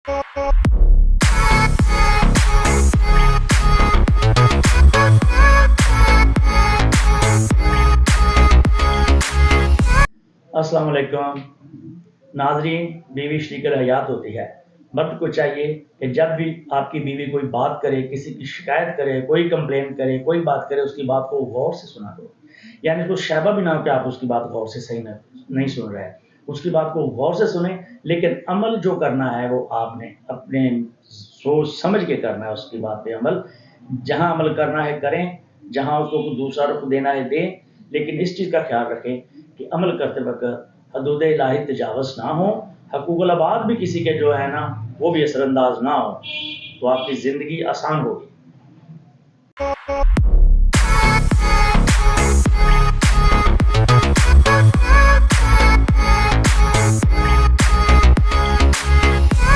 अस्सलाम वालेकुम नाज़रीन। बीवी शरीक हयात होती है। मर्द को चाहिए कि जब भी आपकी बीवी कोई बात करे, किसी की शिकायत करे, कोई कंप्लेन करे, कोई बात करे, उसकी बात को गौर से सुना करो। यानी उसको शैबा भी ना हो कि आप उसकी बात गौर से सही नहीं सुन रहे हैं। उसकी बात को गौर से सुने, लेकिन अमल जो करना है वो आपने अपने सोच समझ के करना है। उसकी बात पे अमल, जहाँ अमल करना है करें, जहाँ उसको दूसरा रुख देना है दें, लेकिन इस चीज़ का ख्याल रखें कि अमल करते वक्त हदूद इलाही तजावज़ ना हो, हकूक़ुल अबाद भी किसी के जो है ना वो भी असरअंदाज ना हो, तो आपकी ज़िंदगी आसान होगी।